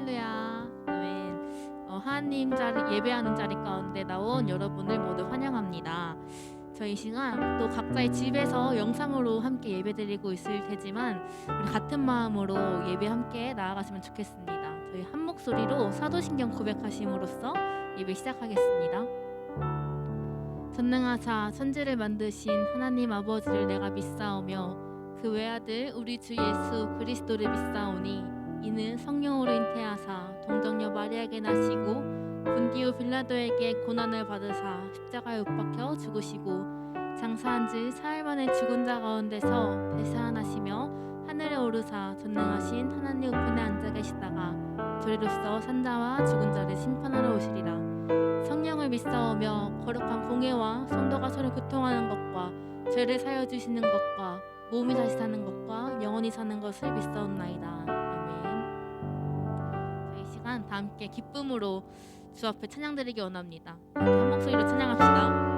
할렐루야. 아멘. 하나님 자리 예배하는 자리 가운데 나온 여러분을 모두 환영합니다. 저희 시간 또 각자의 집에서 영상으로 함께 예배드리고 있을 테지만 우리 같은 마음으로 예배 함께 나아갔으면 좋겠습니다. 저희 한 목소리로 사도신경 고백하심으로써 예배 시작하겠습니다. 전능하사 천지를 만드신 하나님 아버지를 내가 믿사오며 그 외아들 우리 주 예수 그리스도를 믿사오니 이는 성령으로 잉태하사 동정녀 마리아에게 나시고 본디오 빌라도에게 고난을 받으사 십자가에 못 박혀 죽으시고 장사한 지 사흘 만에 죽은 자 가운데서 대사하시며 하늘에 오르사 전능하신 하나님 우편에 앉아 계시다가 저리로서 산자와 죽은 자를 심판하러 오시리라. 성령을 믿사오며 거룩한 공회와 성도가 서로 교통하는 것과 죄를 사여 주시는 것과 몸이 다시 사는 것과 영원히 사는 것을 믿사옵나이다. 다 함께 기쁨으로 주 앞에 찬양드리기 원합니다. 한 목소리로 찬양합시다.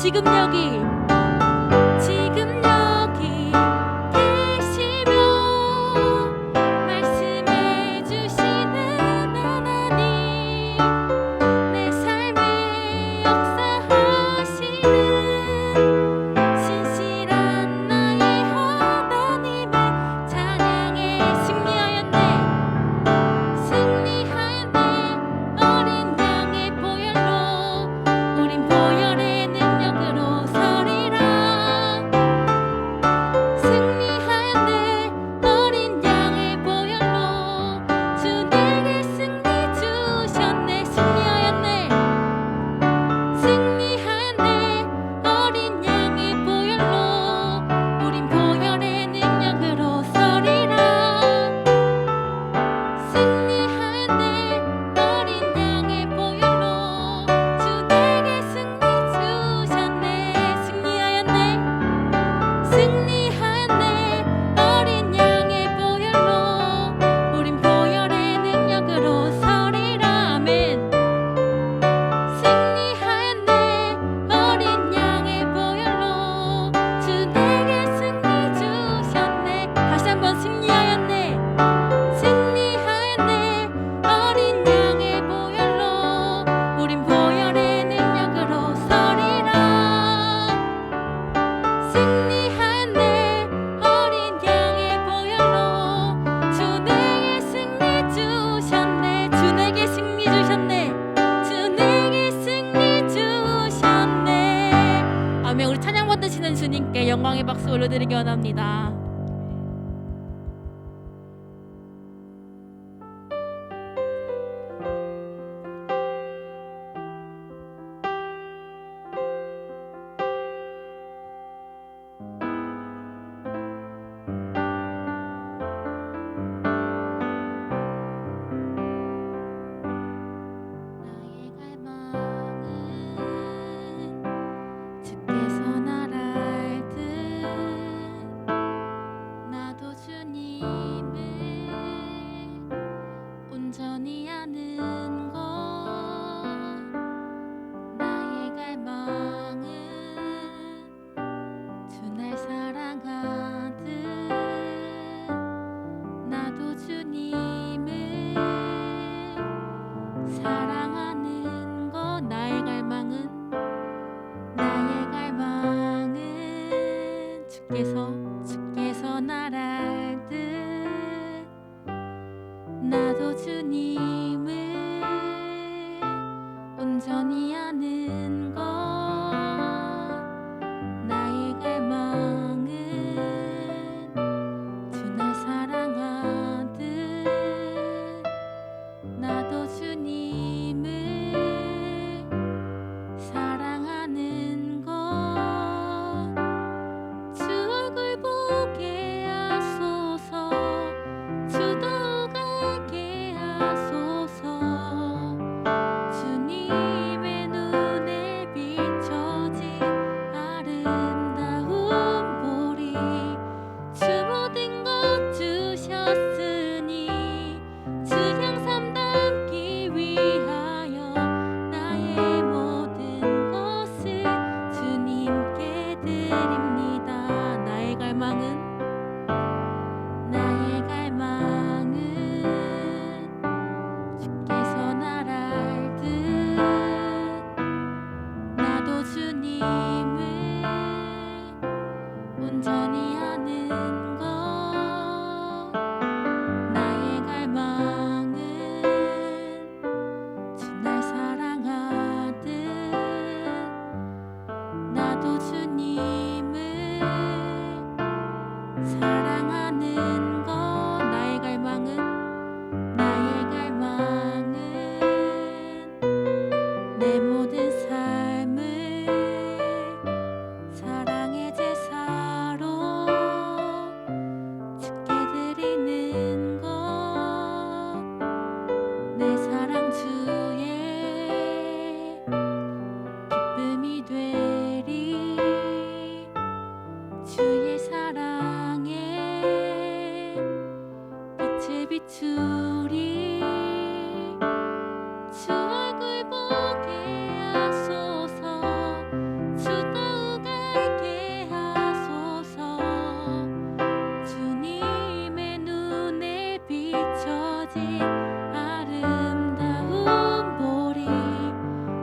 지금 여기 보혈의 능력으로 서 올려드리기 원합니다. 나의 갈망은 주께서 날 알듯 나도 주님을 온전히 아는 것. 나의 갈망은 주 날 사랑하듯 나도 주님을 사랑하는 것. 나의 갈망은 주께서 날 알듯 나도 주님을 온전히 아는 것. 나의 갈망은 주 날 사랑하듯 나도 주님을 사랑하는 것. 주 얼굴 보게 하소서. 주 더욱 알게 하소서. 주님의 눈에 비춰진 아름다운 보리. 주 모든 것 주셨으니 주 향상 담기 위하여 나의 모든 것을 주님께 드립니다. 나의 갈망은 주께서 날 알듯 나도 주님을 온전히 아는 것. 나의 갈망은 주 날 사랑하듯 나도 주님을 사랑하는 것. 나의 갈망은 내 모든 삶을 사랑의 제사로 주께 드리는 것. 내 사랑 주의 기쁨이 되리. 주의 사랑에 빛을 비추리. 주 얼굴 보게 하소서. 주 더욱 알게 하소서. 주님의 눈에 비춰진 아름다운 보리.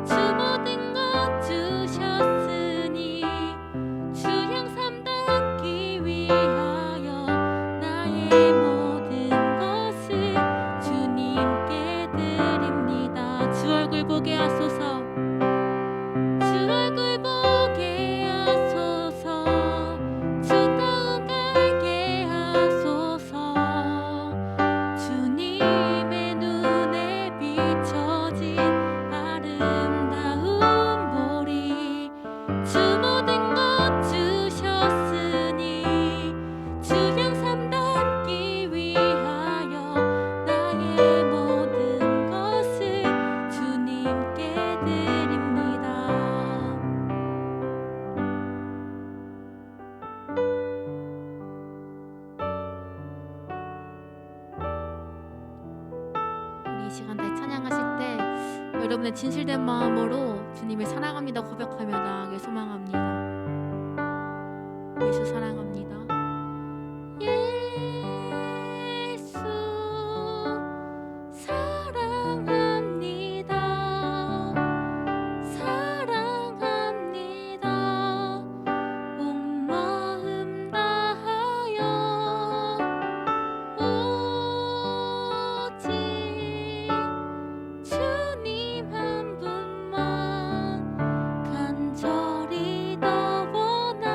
주 모든 것 주셨으니 주 향상 담기 위하여 나의 모든 것을 주님께 드립니다. 주 얼굴 보게 하소서. 주 얼굴 보게 하소서. 주 더욱 알게 하소서. 주님의 눈에 비춰진 아름다운 보리. 주 모든 것 주셨으니 주 향상 담기 위하여 나의 모든 것을 주님께 드립니다. 우리 이 시간 다 찬양하실 때 여러분의 진실된 마음으로 주님을 사랑합니다 고백하며 나아가길 소망합니다. 예수 사랑합니다. 예수 사랑합니다. 사랑합니다. 온 마음 다하여 오직 주님 한 분만 간절히 더 원합니다.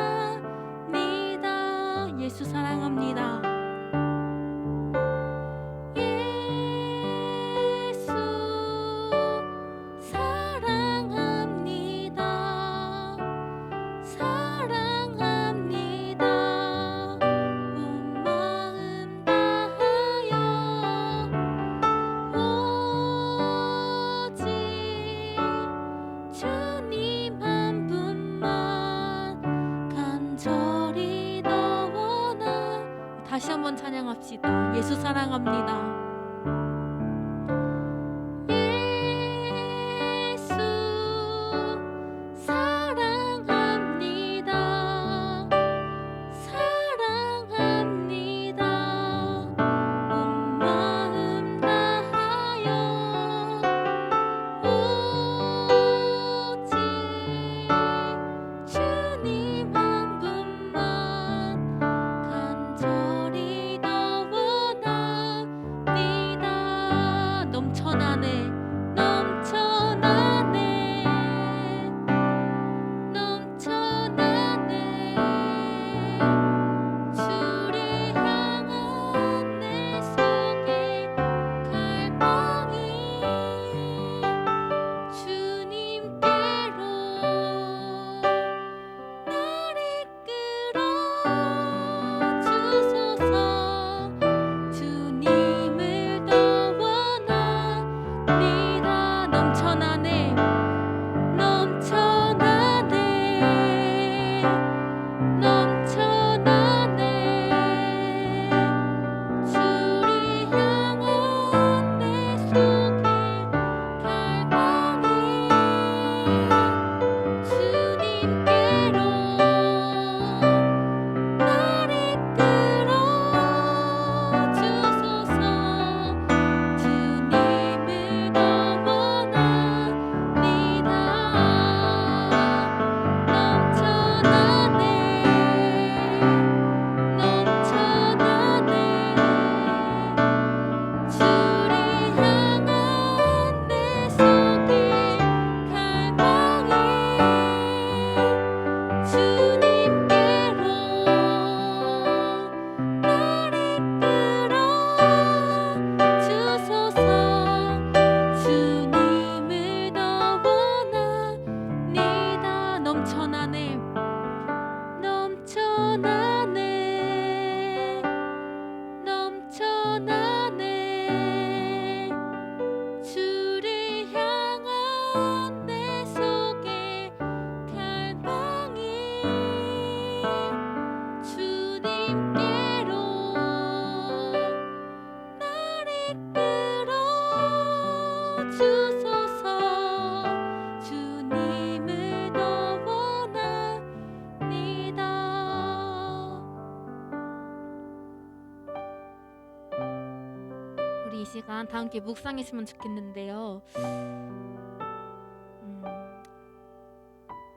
시간 다 함께 묵상했으면 좋겠는데요.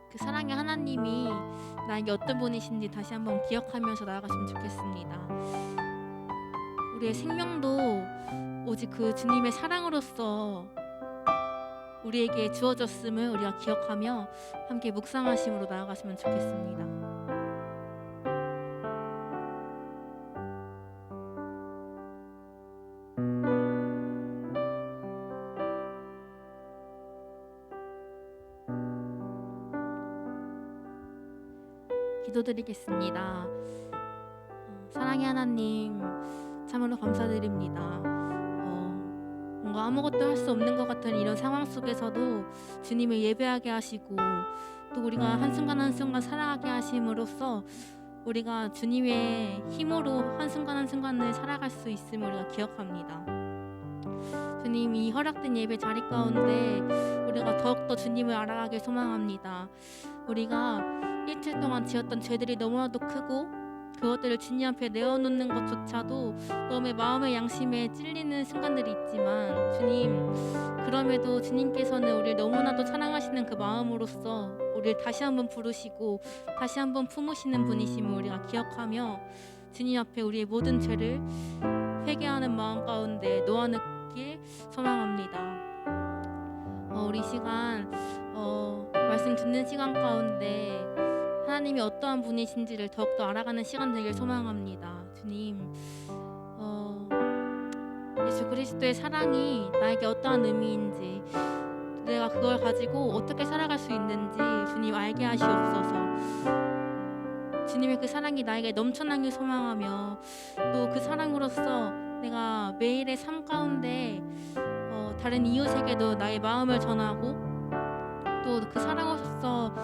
그 사랑의 하나님이 나에게 어떤 분이신지 다시 한번 기억하면서 나아갔으면 좋겠습니다. 우리의 생명도 오직 그 주님의 사랑으로서 우리에게 주어졌음을 우리가 기억하며 함께 묵상하심으로 나아갔으면 좋겠습니다. 기도드리겠습니다. 사랑의 하나님, 참으로 감사드립니다. 뭔가 아무것도 할 수 없는 것 같은 이런 상황 속에서도 주님을 예배하게 하시고 또 우리가 한순간 한순간 살아가게 하심으로써 우리가 주님의 힘으로 한순간 한순간을 살아갈 수 있음을 우리가 기억합니다. 주님, 이 허락된 예배 자리 가운데 우리가 더욱더 주님을 알아가길 소망합니다. 우리가 일주일 동안 지었던 죄들이 너무나도 크고 그것들을 주님 앞에 내어놓는 것조차도 너무 마음의 양심에 찔리는 순간들이 있지만 주님, 그럼에도 주님께서는 우리를 너무나도 사랑하시는 그 마음으로써 우리를 다시 한번 부르시고 다시 한번 품으시는 분이심을 우리가 기억하며 주님 앞에 우리의 모든 죄를 회개하는 마음 가운데 놓아놓길 소망합니다. 우리 시간 말씀 듣는 시간 가운데 하나님이 어떠한 분이신지를 더욱더 알아가는 시간 되길 소망합니다. 주님, 예수 그리스도의 사랑이 나에게 어떠한 의미인지 내가 그걸 가지고 어떻게 살아갈 수 있는지 주님 알게 하시옵소서. 주님의 그 사랑이 나에게 넘쳐나길 소망하며 또 그 사랑으로서 내가 매일의 삶 가운데 다른 이웃에게도 나의 마음을 전하고 또 그 사랑으로서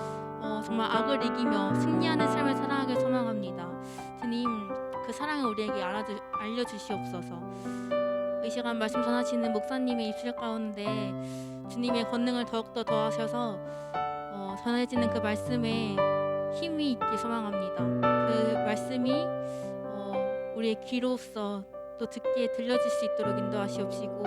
정말 악을 이기며 승리하는 삶을 살아가길 소망합니다. 주님, 그 사랑을 우리에게 알려주시옵소서. 이 시간 말씀 전하시는 목사님의 입술 가운데 주님의 권능을 더욱더 더하셔서 전해지는 그 말씀에 힘이 있길 소망합니다. 그 말씀이 우리의 귀로서 또 듣기에 들려질 수 있도록 인도하시옵시고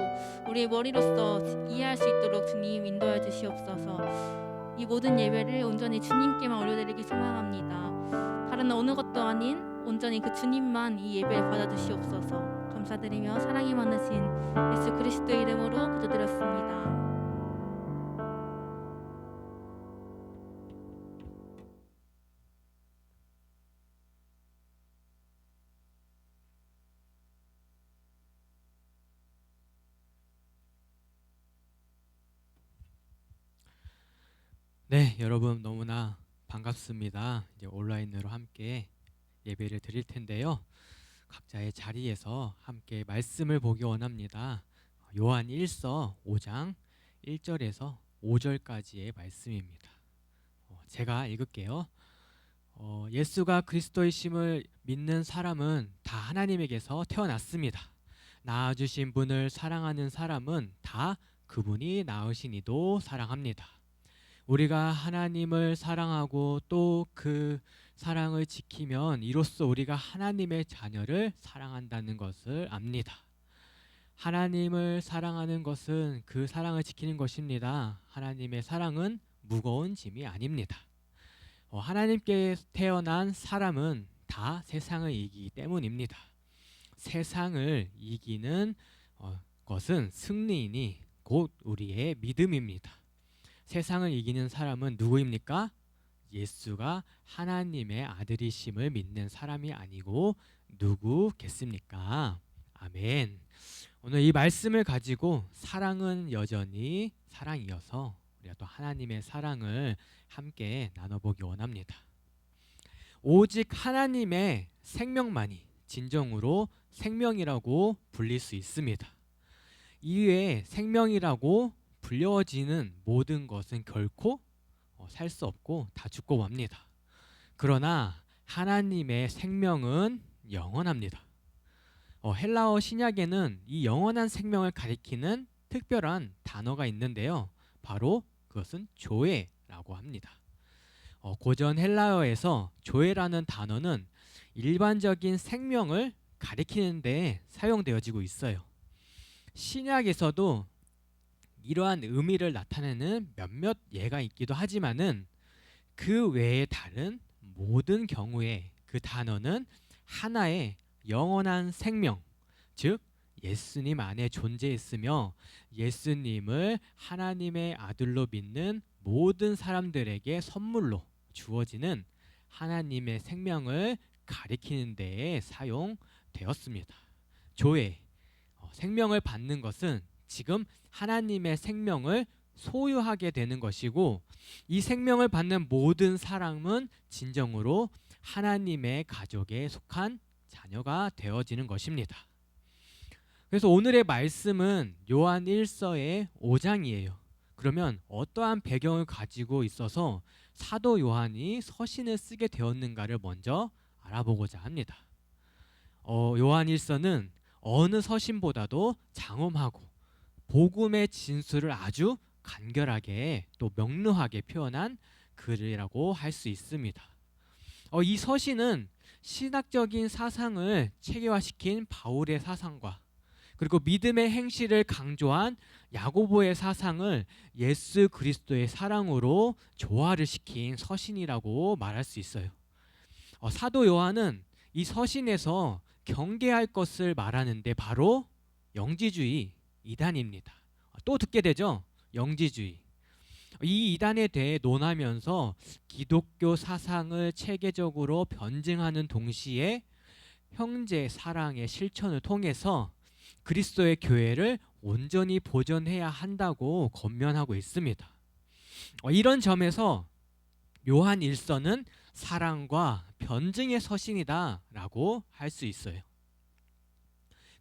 우리의 머리로서 이해할 수 있도록 주님 인도해 주시옵소서. 이 모든 예배를 온전히 주님께만 올려드리기 소망합니다. 다른 어느 것도 아닌 온전히 그 주님만 이 예배를 받아주시옵소서. 감사드리며 사랑이 많으신 예수 그리스도의 이름으로 기도드렸습니다. 네, 여러분 너무나 반갑습니다. 이제 온라인으로 함께 예배를 드릴 텐데요. 각자의 자리에서 함께 말씀을 보기 원합니다. 요한 1서 5장 1절에서 5절까지의 말씀입니다. 제가 읽을게요. 예수가 그리스도이심을 믿는 사람은 다 하나님에게서 태어났습니다. 낳아주신 분을 사랑하는 사람은 다 그분이 낳으신 이도 사랑합니다. 우리가 하나님을 사랑하고 또 그 사랑을 지키면 이로써 우리가 하나님의 자녀를 사랑한다는 것을 압니다. 하나님을 사랑하는 것은 그 사랑을 지키는 것입니다. 하나님의 사랑은 무거운 짐이 아닙니다. 하나님께 태어난 사람은 다 세상을 이기기 때문입니다. 세상을 이기는 것은 승리이니 곧 우리의 믿음입니다. 세상을 이기는 사람은 누구입니까? 예수가 하나님의 아들이심을 믿는 사람이 아니고 누구겠습니까? 아멘. 오늘 이 말씀을 가지고 사랑은 여전히 사랑이어서 우리가 또 하나님의 사랑을 함께 나눠보기 원합니다. 오직 하나님의 생명만이 진정으로 생명이라고 불릴 수 있습니다. 이외에 생명이라고 불려지는 모든 것은 결코 살 수 없고 다 죽고 맙니다. 그러나 하나님의 생명은 영원합니다. 헬라어 신약에는 이 영원한 생명을 가리키는 특별한 단어가 있는데요. 바로 그것은 조에라고 합니다. 고전 헬라어에서 조에라는 단어는 일반적인 생명을 가리키는 데 사용되어지고 있어요. 신약에서도 이러한 의미를 나타내는 몇몇 예가 있기도 하지만은 그 외에 다른 모든 경우에 그 단어는 하나의 영원한 생명, 즉 예수님 안에 존재했으며 예수님을 하나님의 아들로 믿는 모든 사람들에게 선물로 주어지는 하나님의 생명을 가리키는 데에 사용되었습니다. 조회, 생명을 받는 것은 지금 하나님의 생명을 소유하게 되는 것이고 이 생명을 받는 모든 사람은 진정으로 하나님의 가족에 속한 자녀가 되어지는 것입니다. 그래서 오늘의 말씀은 요한 1서의 5장이에요. 그러면 어떠한 배경을 가지고 있어서 사도 요한이 서신을 쓰게 되었는가를 먼저 알아보고자 합니다. 요한 1서는 어느 서신보다도 장엄하고 복음의 진수를 아주 간결하게 또 명료하게 표현한 글이라고 할 수 있습니다. 이 서신은 신학적인 사상을 체계화시킨 바울의 사상과 그리고 믿음의 행실을 강조한 야고보의 사상을 예수 그리스도의 사랑으로 조화를 시킨 서신이라고 말할 수 있어요. 사도 요한은 이 서신에서 경계할 것을 말하는데 바로 영지주의 이단입니다. 또 듣게 되죠? 영지주의. 이 이단에 대해 논하면서 기독교 사상을 체계적으로 변증하는 동시에 형제 사랑의 실천을 통해서 그리스도의 교회를 온전히 보존해야 한다고 권면하고 있습니다. 이런 점에서 요한 1서는 사랑과 변증의 서신이다라고 할 수 있어요.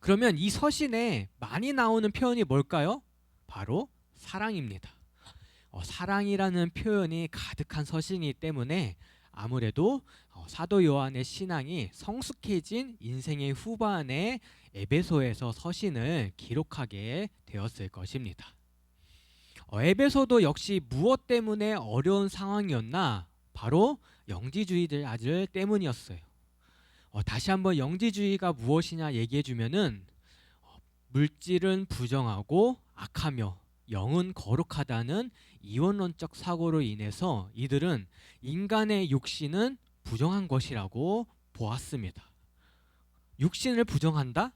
그러면 이 서신에 많이 나오는 표현이 뭘까요? 바로 사랑입니다. 사랑이라는 표현이 가득한 서신이기 때문에 아무래도 사도 요한의 신앙이 성숙해진 인생의 후반에 에베소에서 서신을 기록하게 되었을 것입니다. 에베소도 역시 무엇 때문에 어려운 상황이었나? 바로 영지주의들 때문이었어요. 다시 한번 영지주의가 무엇이냐 얘기해 주면은 물질은 부정하고 악하며 영은 거룩하다는 이원론적 사고로 인해서 이들은 인간의 육신은 부정한 것이라고 보았습니다. 육신을 부정한다?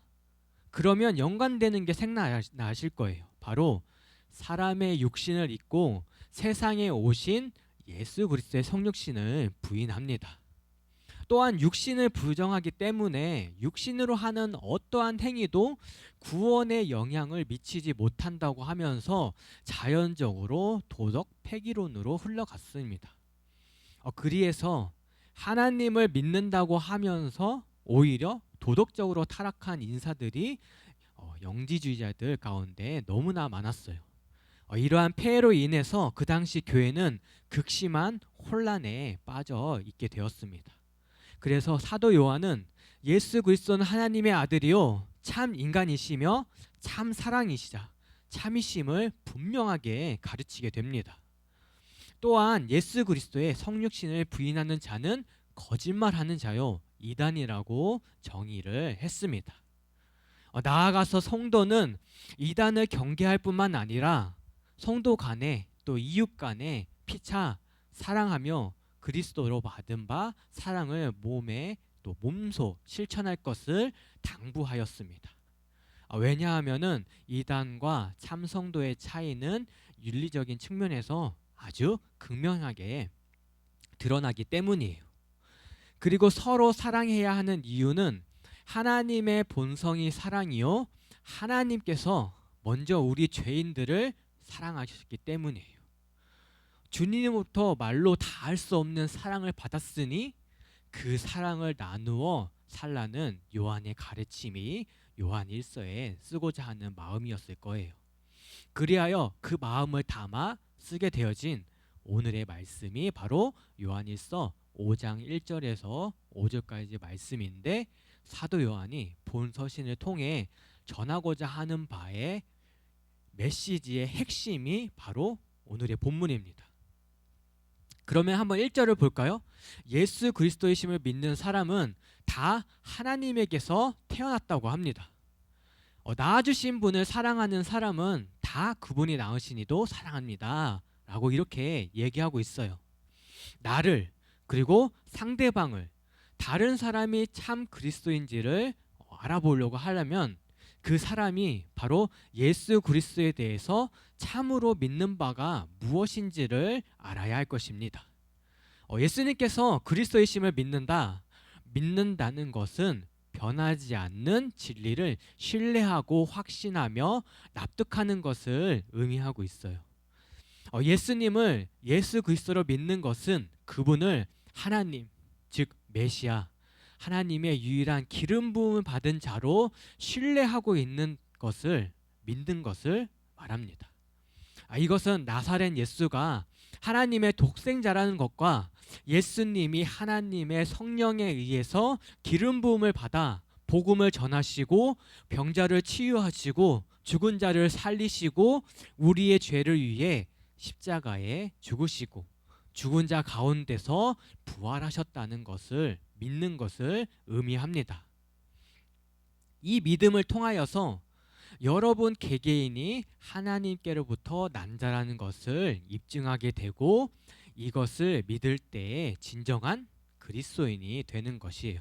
그러면 연관되는 게 생각나실 거예요. 바로 사람의 육신을 입고 세상에 오신 예수 그리스도의 성육신을 부인합니다. 또한 육신을 부정하기 때문에 육신으로 하는 어떠한 행위도 구원에 영향을 미치지 못한다고 하면서 자연적으로 도덕 폐기론으로 흘러갔습니다. 그리해서 하나님을 믿는다고 하면서 오히려 도덕적으로 타락한 인사들이 영지주의자들 가운데 너무나 많았어요. 이러한 폐해로 인해서 그 당시 교회는 극심한 혼란에 빠져 있게 되었습니다. 그래서 사도 요한은 예수 그리스도는 하나님의 아들이요 참 인간이시며 참 사랑이시자 참이심을 분명하게 가르치게 됩니다. 또한 예수 그리스도의 성육신을 부인하는 자는 거짓말하는 자요 이단이라고 정의를 했습니다. 나아가서 성도는 이단을 경계할 뿐만 아니라 성도 간에 또 이웃 간에 피차 사랑하며 그리스도로 받은 바 사랑을 몸에 또 몸소 실천할 것을 당부하였습니다. 왜냐하면은 이단과 참성도의 차이는 윤리적인 측면에서 아주 극명하게 드러나기 때문이에요. 그리고 서로 사랑해야 하는 이유는 하나님의 본성이 사랑이요 하나님께서 먼저 우리 죄인들을 사랑하셨기 때문이에요. 주님으로부터 말로 다 할 수 없는 사랑을 받았으니 그 사랑을 나누어 살라는 요한의 가르침이 요한 1서에 쓰고자 하는 마음이었을 거예요. 그리하여 그 마음을 담아 쓰게 되어진 오늘의 말씀이 바로 요한 1서 5장 1절에서 5절까지 말씀인데 사도 요한이 본 서신을 통해 전하고자 하는 바의 메시지의 핵심이 바로 오늘의 본문입니다. 그러면 한번 1절을 볼까요? 예수 그리스도의 심을 믿는 사람은 다 하나님에게서 태어났다고 합니다. 낳아주신 분을 사랑하는 사람은 다 그분이 낳으시니도 사랑합니다 라고 이렇게 얘기하고 있어요. 나를, 그리고 상대방을, 다른 사람이 참 그리스도인지를 알아보려고 하려면 그 사람이 바로 예수 그리스도에 대해서 참으로 믿는 바가 무엇인지를 알아야 할 것입니다. 예수님께서 그리스도이심을 믿는다는 것은 변하지 않는 진리를 신뢰하고 확신하며 납득하는 것을 의미하고 있어요. 예수님을 예수 그리스도로 믿는 것은 그분을 하나님, 즉 메시아, 하나님의 유일한 기름 부음을 받은 자로 신뢰하고 있는 것을 믿는 것을 말합니다. 이것은 나사렛 예수가 하나님의 독생자라는 것과 예수님이 하나님의 성령에 의해서 기름 부음을 받아 복음을 전하시고 병자를 치유하시고 죽은 자를 살리시고 우리의 죄를 위해 십자가에 죽으시고 죽은 자 가운데서 부활하셨다는 것을 믿는 것을 의미합니다. 이 믿음을 통하여서 여러분 개개인이 하나님께로부터 난 자라는 것을 입증하게 되고 이것을 믿을 때에 진정한 그리스도인이 되는 것이에요.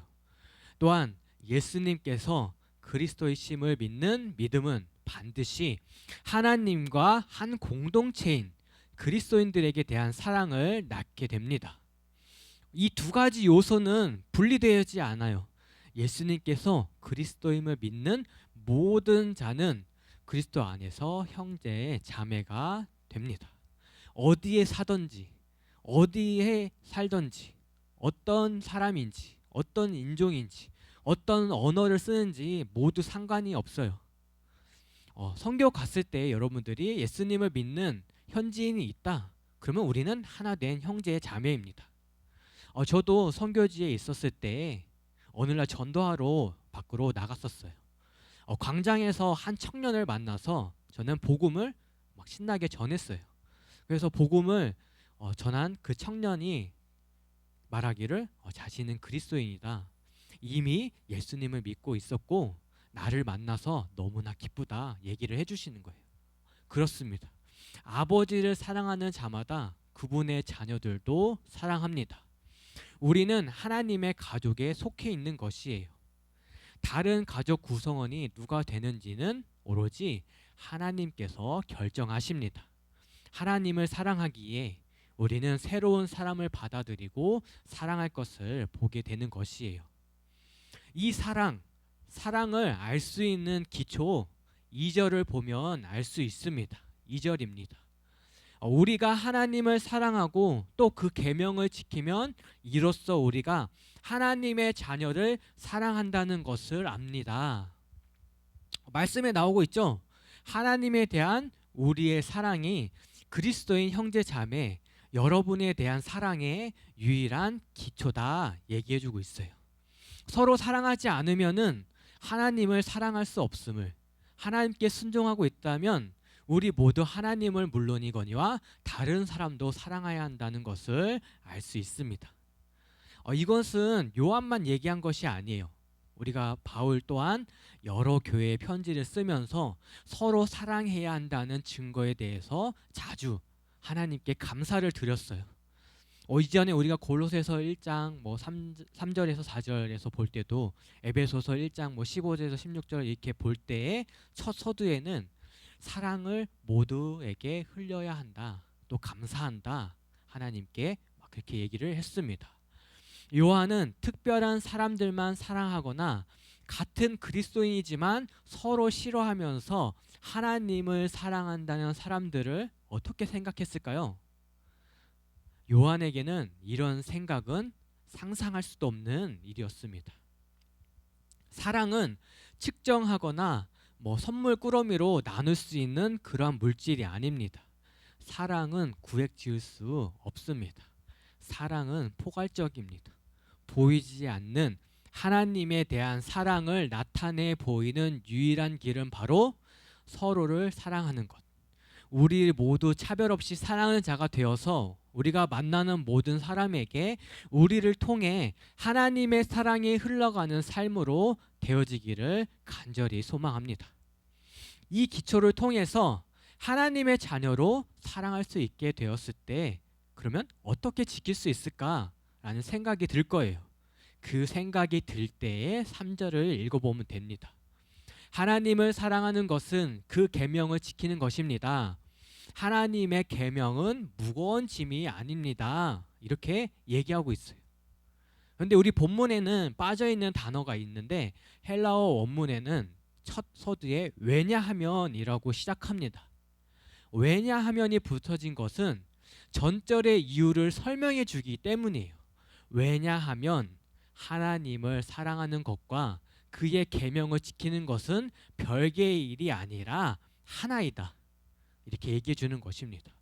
또한 예수님께서 그리스도이심을 믿는 믿음은 반드시 하나님과 한 공동체인 그리스도인들에게 대한 사랑을 낳게 됩니다. 이 두 가지 요소는 분리되지 않아요. 예수님께서 그리스도임을 믿는 모든 자는 그리스도 안에서 형제 자매가 됩니다. 어디에 사든지 어디에 살든지 어떤 사람인지 어떤 인종인지 어떤 언어를 쓰는지 모두 상관이 없어요. 선교 갔을 때 여러분들이 예수님을 믿는 현지인이 있다. 그러면 우리는 하나 된 형제 자매입니다. 저도 선교지에 있었을 때 어느 날 전도하러 밖으로 나갔었어요. 광장에서 한 청년을 만나서 저는 복음을 막 신나게 전했어요. 그래서 복음을 전한 그 청년이 말하기를 자신은 그리스도인이다. 이미 예수님을 믿고 있었고 나를 만나서 너무나 기쁘다 얘기를 해주시는 거예요. 그렇습니다. 아버지를 사랑하는 자마다 그분의 자녀들도 사랑합니다. 우리는 하나님의 가족에 속해 있는 것이에요. 다른 가족 구성원이 누가 되는지는 오로지 하나님께서 결정하십니다. 하나님을 사랑하기에 우리는 새로운 사람을 받아들이고 사랑할 것을 보게 되는 것이에요. 이 사랑을 알 수 있는 기초 2절을 보면 알 수 있습니다. 2절입니다. 우리가 하나님을 사랑하고 또 그 계명을 지키면 이로써 우리가 하나님의 자녀를 사랑한다는 것을 압니다. 말씀에 나오고 있죠. 하나님에 대한 우리의 사랑이 그리스도인 형제 자매 여러분에 대한 사랑의 유일한 기초다 얘기해주고 있어요. 서로 사랑하지 않으면은 하나님을 사랑할 수 없음을, 하나님께 순종하고 있다면 우리 모두 하나님을 물론이거니와 다른 사람도 사랑해야 한다는 것을 알 수 있습니다. 이것은 요한만 얘기한 것이 아니에요. 우리가 바울 또한 여러 교회의 편지를 쓰면서 서로 사랑해야 한다는 증거에 대해서 자주 하나님께 감사를 드렸어요. 이전에 우리가 골로새서 1장 3절에서 4절에서 볼 때도 에베소서 1장 15절에서 16절 이렇게 볼 때에 첫 서두에는 사랑을 모두에게 흘려야 한다. 또 감사한다. 하나님께 막 그렇게 얘기를 했습니다. 요한은 특별한 사람들만 사랑하거나 같은 그리스도인이지만 서로 싫어하면서 하나님을 사랑한다는 사람들을 어떻게 생각했을까요? 요한에게는 이런 생각은 상상할 수도 없는 일이었습니다. 사랑은 측정하거나 선물 꾸러미로 나눌 수 있는 그러한 물질이 아닙니다. 사랑은 구획 지을 수 없습니다. 사랑은 포괄적입니다. 보이지 않는 하나님에 대한 사랑을 나타내 보이는 유일한 길은 바로 서로를 사랑하는 것. 우리 모두 차별 없이 사랑하는 자가 되어서 우리가 만나는 모든 사람에게 우리를 통해 하나님의 사랑이 흘러가는 삶으로 되어지기를 간절히 소망합니다. 이 기초를 통해서 하나님의 자녀로 사랑할 수 있게 되었을 때 그러면 어떻게 지킬 수 있을까라는 생각이 들 거예요. 그 생각이 들 때에 3절을 읽어보면 됩니다. 하나님을 사랑하는 것은 그 계명을 지키는 것입니다. 하나님의 계명은 무거운 짐이 아닙니다. 이렇게 얘기하고 있어요. 그런데 우리 본문에는 빠져있는 단어가 있는데 헬라어 원문에는 첫 서두에 왜냐하면이라고 시작합니다. 왜냐하면이 붙어진 것은 전절의 이유를 설명해 주기 때문이에요. 왜냐하면 하나님을 사랑하는 것과 그의 계명을 지키는 것은 별개의 일이 아니라 하나이다. 이렇게 얘기해 주는 것입니다.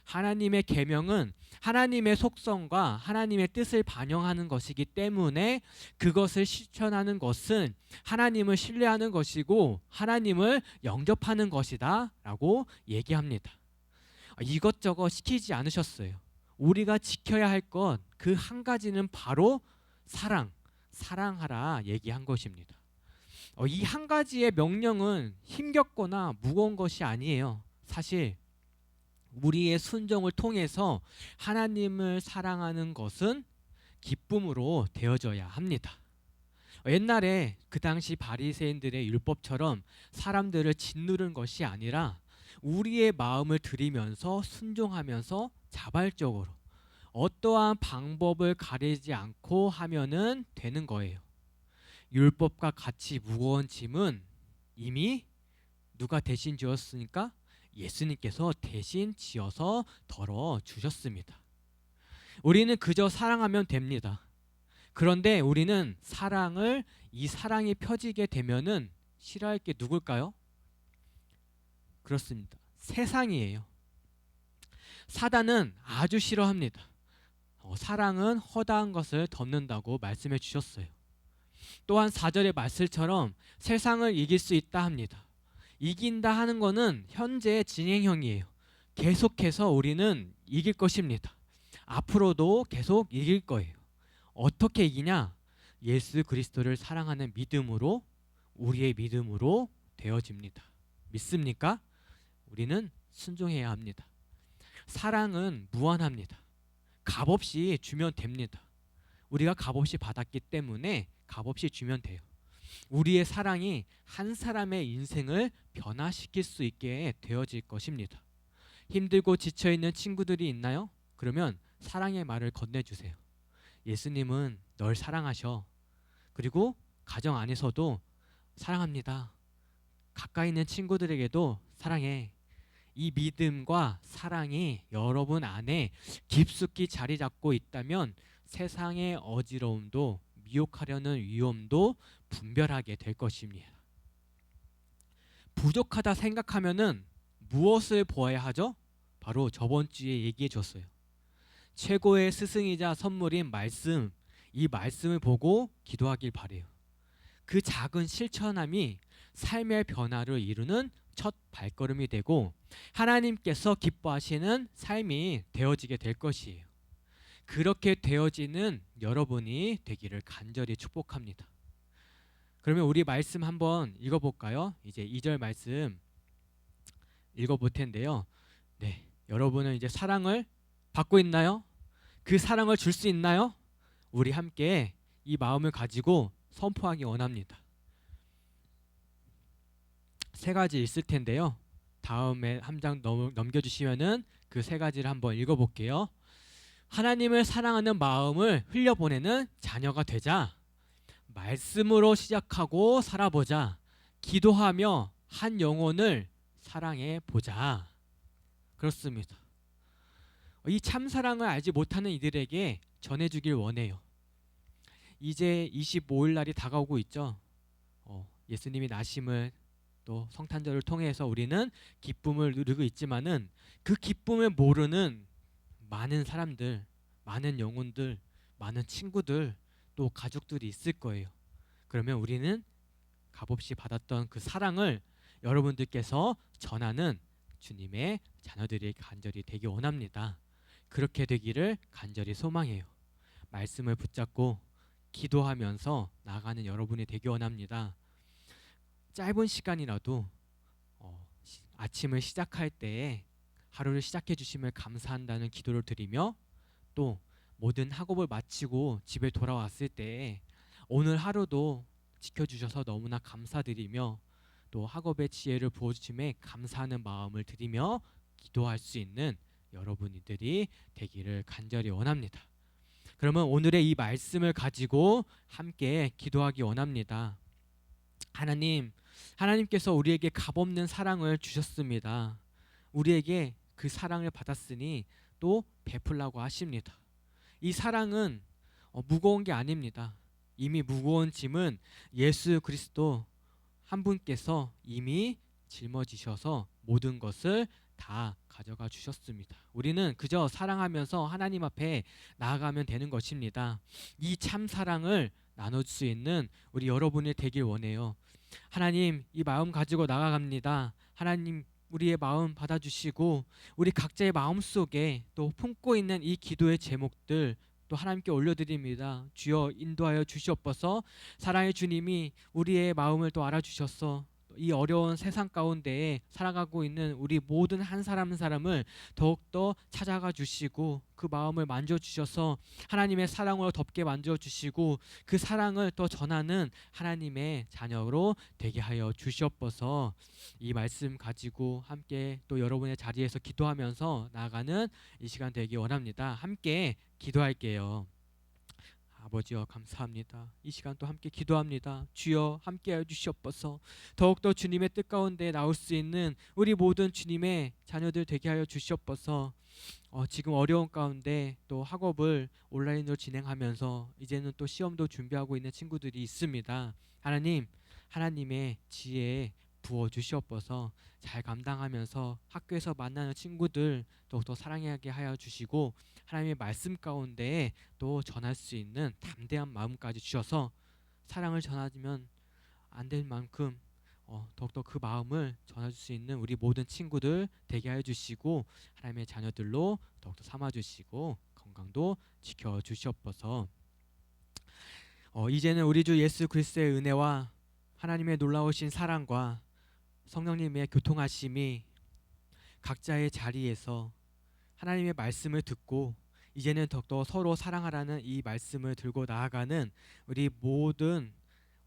하나님의 계명은 하나님의 속성과 하나님의 뜻을 반영하는 것이기 때문에 그것을 실천하는 것은 하나님을 신뢰하는 것이고 하나님을 영접하는 것이다 라고 얘기합니다. 이것저것 시키지 않으셨어요. 우리가 지켜야 할 것 그 한 가지는 바로 사랑하라 얘기한 것입니다. 이 한 가지의 명령은 힘겹거나 무거운 것이 아니에요. 사실 우리의 순종을 통해서 하나님을 사랑하는 것은 기쁨으로 되어져야 합니다. 옛날에 그 당시 바리새인들의 율법처럼 사람들을 짓누른 것이 아니라 우리의 마음을 들이면서 순종하면서 자발적으로 어떠한 방법을 가리지 않고 하면은 되는 거예요. 율법과 같이 무거운 짐은 이미 누가 대신 지었으니까 예수님께서 대신 지어서 덜어 주셨습니다. 우리는 그저 사랑하면 됩니다. 그런데 우리는 이 사랑이 펴지게 되면은 싫어할 게 누굴까요? 그렇습니다. 세상이에요. 사단은 아주 싫어합니다. 사랑은 허다한 것을 덮는다고 말씀해 주셨어요. 또한 4절의 말씀처럼 세상을 이길 수 있다 합니다. 이긴다 하는 것은 현재 진행형이에요. 계속해서 우리는 이길 것입니다. 앞으로도 계속 이길 거예요. 어떻게 이기냐? 예수 그리스도를 사랑하는 믿음으로, 우리의 믿음으로 되어집니다. 믿습니까? 우리는 순종해야 합니다. 사랑은 무한합니다. 값없이 주면 됩니다. 우리가 값없이 받았기 때문에 값없이 주면 돼요. 우리의 사랑이 한 사람의 인생을 변화시킬 수 있게 되어질 것입니다. 힘들고 지쳐있는 친구들이 있나요? 그러면 사랑의 말을 건네주세요. 예수님은 널 사랑하셔. 그리고 가정 안에서도 사랑합니다. 가까이 있는 친구들에게도 사랑해. 이 믿음과 사랑이 여러분 안에 깊숙이 자리 잡고 있다면 세상의 어지러움도 미혹하려는 위험도 분별하게 될 것입니다. 부족하다 생각하면은 무엇을 보아야 하죠? 바로 저번 주에 얘기해 줬어요. 최고의 스승이자 선물인 말씀, 이 말씀을 보고 기도하길 바래요. 그 작은 실천함이 삶의 변화를 이루는 첫 발걸음이 되고 하나님께서 기뻐하시는 삶이 되어지게 될 것이에요. 그렇게 되어지는 여러분이 되기를 간절히 축복합니다. 그러면 우리 말씀 한번 읽어볼까요? 이제 2절 말씀 읽어볼 텐데요. 네, 여러분은 이제 사랑을 받고 있나요? 그 사랑을 줄 수 있나요? 우리 함께 이 마음을 가지고 선포하기 원합니다. 세 가지 있을 텐데요. 다음에 한 장 넘겨주시면은 그 세 가지를 한번 읽어볼게요. 하나님을 사랑하는 마음을 흘려보내는 자녀가 되자. 말씀으로 시작하고 살아보자. 기도하며 한 영혼을 사랑해 보자. 그렇습니다. 이 참사랑을 알지 못하는 이들에게 전해주길 원해요. 이제 25일 날이 다가오고 있죠. 예수님이 나심을 또 성탄절을 통해서 우리는 기쁨을 누리고 있지만은 그 기쁨을 모르는 많은 사람들, 많은 영혼들, 많은 친구들, 또 가족들이 있을 거예요. 그러면 우리는 값없이 받았던 그 사랑을 여러분들께서 전하는 주님의 자녀들이 간절히 되기 원합니다. 그렇게 되기를 간절히 소망해요. 말씀을 붙잡고 기도하면서 나가는 여러분이 되기 원합니다. 짧은 시간이라도 아침을 시작할 때에 하루를 시작해 주심을 감사한다는 기도를 드리며, 또 모든 학업을 마치고 집에 돌아왔을 때 오늘 하루도 지켜주셔서 너무나 감사드리며, 또 학업의 지혜를 부어주심에 감사하는 마음을 드리며 기도할 수 있는 여러분들이 되기를 간절히 원합니다. 그러면 오늘의 이 말씀을 가지고 함께 기도하기 원합니다. 하나님께서 우리에게 값없는 사랑을 주셨습니다. 우리에게 그 사랑을 받았으니 또 베풀라고 하십니다. 이 사랑은 무거운 게 아닙니다. 이미 무거운 짐은 예수 그리스도 한 분께서 이미 짊어지셔서 모든 것을 다 가져가 주셨습니다. 우리는 그저 사랑하면서 하나님 앞에 나아가면 되는 것입니다. 이 참 사랑을 나눌 수 있는 우리 여러분이 되길 원해요. 하나님, 이 마음 가지고 나아갑니다. 하나님, 우리의 마음 받아주시고 우리 각자의 마음속에 또 품고 있는 이 기도의 제목들 또 하나님께 올려드립니다. 주여 인도하여 주시옵소서. 사랑의 주님이 우리의 마음을 또 알아주셔서 이 어려운 세상 가운데에 살아가고 있는 우리 모든 한 사람 한 사람을 더욱더 찾아가 주시고 그 마음을 만져주셔서 하나님의 사랑으로 덮게 만져주시고 그 사랑을 또 전하는 하나님의 자녀로 되게 하여 주시옵소서. 이 말씀 가지고 함께 또 여러분의 자리에서 기도하면서 나아가는 이 시간 되기 원합니다. 함께 기도할게요. 아버지여 감사합니다. 이 시간 또 함께 기도합니다. 주여 함께하여 주시옵소서. 더욱더 주님의 뜻 가운데 나올 수 있는 우리 모든 주님의 자녀들 되게 하여 주시옵소서. 지금 어려운 가운데 또 학업을 온라인으로 진행하면서 이제는 또 시험도 준비하고 있는 친구들이 있습니다. 하나님의 지혜 부어 주시옵소서. 잘 감당하면서 학교에서 만나는 친구들 더욱더 사랑하게 하여 주시고 하나님의 말씀 가운데 또 전할 수 있는 담대한 마음까지 주셔서 사랑을 전하면 안 될 만큼 더욱더 그 마음을 전해줄 수 있는 우리 모든 친구들 되게 하여 주시고 하나님의 자녀들로 더욱더 삼아주시고 건강도 지켜주시옵소서. 이제는 우리 주 예수 그리스도의 은혜와 하나님의 놀라우신 사랑과 성령님의 교통하심이 각자의 자리에서 하나님의 말씀을 듣고 이제는 더욱더 서로 사랑하라는 이 말씀을 들고 나아가는 우리 모든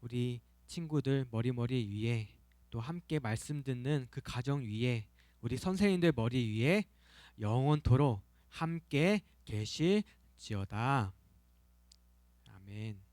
우리 친구들 머리 위에 또 함께 말씀 듣는 그 가정 위에 우리 선생님들 머리 위에 영원토록 함께 계실지어다. 아멘.